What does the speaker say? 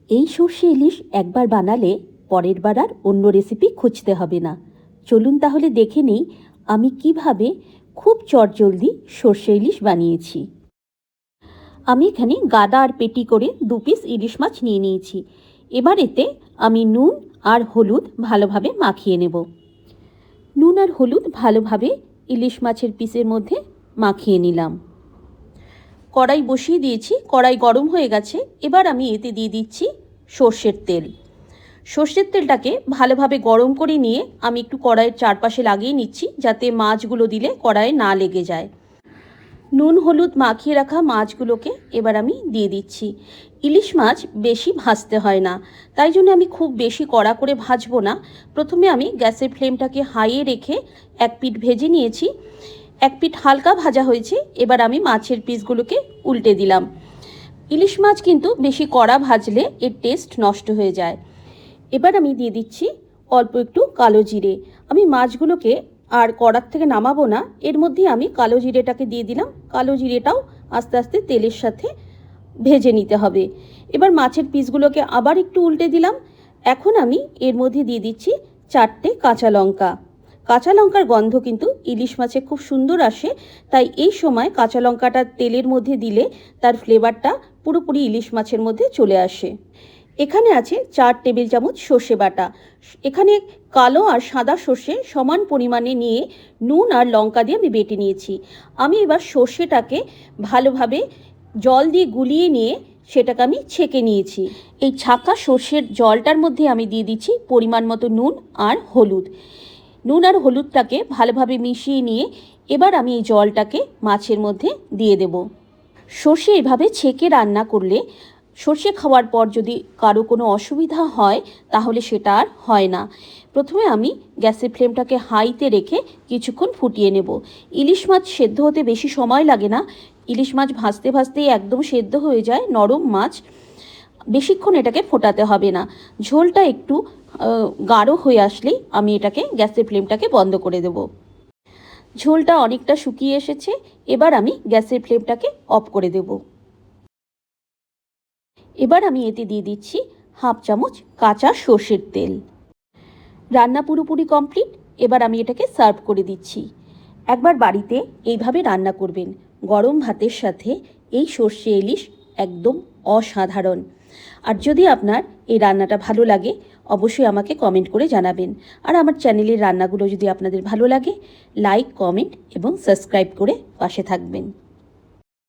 এই সর্ষে ইলিশ একবার বানালে পরের বার আর অন্য রেসিপি খুঁজতে হবে না। চলুন তাহলে দেখে নেই আমি কিভাবে খুব চটজলদি সর্ষে ইলিশ বানিয়েছি। আমি এখানে গাদা আর পেটি করে 2 পিস ইলিশ মাছ নিয়ে নিয়েছি। এবার এতে আমি নুন আর হলুদ ভালোভাবে মাখিয়ে নেব। নুন আর হলুদ ভালোভাবে ইলিশ মাছের পিসের মধ্যে মাখিয়ে নিলাম। কড়াই বসিয়ে দিয়েছি, কড়াই গরম হয়ে গেছে। এবার আমি এতে দিয়ে দিচ্ছি সর্ষের তেল। সর্ষের তেলটাকে ভালোভাবে গরম করে নিয়ে আমি একটু কড়াইয়ের চারপাশে লাগিয়ে নিচ্ছি, যাতে মাছগুলো দিলে কড়াইয়ে না লেগে যায়। নুন হলুদ মাখিয়ে রাখা মাছগুলোকে এবার আমি দিয়ে দিচ্ছি। ইলিশ মাছ বেশি ভাজতে হয় না, তাই জন্য আমি খুব বেশি কড়া করে ভাজবো না। প্রথমে আমি গ্যাসের ফ্লেমটাকে হাইয়ে রেখে এক পিঠ ভেজে নিয়েছি। এক পিঠ হালকা ভাজা হয়েছে। এবার আমি মাছের পিসগুলোকে উল্টে দিলাম। ইলিশ মাছ কিন্তু বেশি কড়া ভাজলে এর টেস্ট নষ্ট হয়ে যায়। এবার আমি দিয়ে দিচ্ছি অল্প একটু কালো জিরে। আমি মাছগুলোকে আর কড়ার থেকে নামাবো না, এর মধ্যে আমি কালো জিরেটাকে দিয়ে দিলাম। কালো জিরেটাও আস্তে আস্তে তেলের সাথে ভেজে নিতে হবে। এবার মাছের পিসগুলোকে আবার একটু উল্টে দিলাম। এখন আমি এর মধ্যে দিয়ে দিচ্ছি 4টে কাঁচা লঙ্কা। কাঁচা লঙ্কার গন্ধ কিন্তু ইলিশ মাছে খুব সুন্দর আসে, তাই এই সময় কাঁচা লঙ্কাটা তেলের মধ্যে দিলে তার ফ্লেভারটা পুরোপুরি ইলিশ মাছের মধ্যে চলে আসে। এখানে আছে 4 টেবিল চামচ সর্ষে বাটা। এখানে কালো আর সাদা সর্ষে সমান পরিমাণে নিয়ে নুন আর লঙ্কা দিয়ে আমি বেটে নিয়েছি। আমি এবার সর্ষেটাকে ভালোভাবে জল দিয়ে গুলিয়ে নিয়ে সেটাকে আমি ছেঁকে নিয়েছি। এই ছাঁকা সর্ষের জলটার মধ্যে আমি দিয়ে দিচ্ছি পরিমাণ মতো নুন আর হলুদ। নুন আর হলুদটাকে ভালোভাবে মিশিয়ে নিয়ে এবার আমি এই জলটাকে মাছের মধ্যে দিয়ে দেব। সর্ষে এভাবে ছেঁকে রান্না করলে সর্ষে খাওয়ার পর যদি কারো কোনো অসুবিধা হয় তাহলে সেটা আর হয় না। প্রথমে আমি গ্যাসের ফ্লেমটাকে হাইতে রেখে কিছুক্ষণ ফুটিয়ে নেব। ইলিশ মাছ সেদ্ধ হতে বেশি সময় লাগে না। ইলিশ মাছ ভাজতে ভাজতেই একদম সেদ্ধ হয়ে যায়, নরম মাছ। বেশিক্ষণ এটাকে ফোটাতে হবে না। ঝোলটা একটু গাঢ় হয়ে আসলেই আমি এটাকে গ্যাসের ফ্লেমটাকে বন্ধ করে দেব। ঝোলটা অনেকটা শুকিয়ে এসেছে। এবার আমি গ্যাসের ফ্লেমটাকে অফ করে দেব। এবার আমি এতে দিয়ে দিচ্ছি হাফ চামচ কাঁচা সর্ষের তেল। রান্না পুরোপুরি কমপ্লিট। এবার আমি এটাকে সার্ভ করে দিচ্ছি। একবার বাড়িতে এইভাবে রান্না করবেন। গরম ভাতের সাথে এই সর্ষে ইলিশ একদম অসাধারণ। আর যদি আপনার এই রান্নাটা ভালো লাগে অবশ্যই আমাকে কমেন্ট করে জানাবেন। আর আমার চ্যানেলের রান্নাগুলো যদি আপনাদের ভালো লাগে লাইক, কমেন্ট এবং সাবস্ক্রাইব করে পাশে থাকবেন।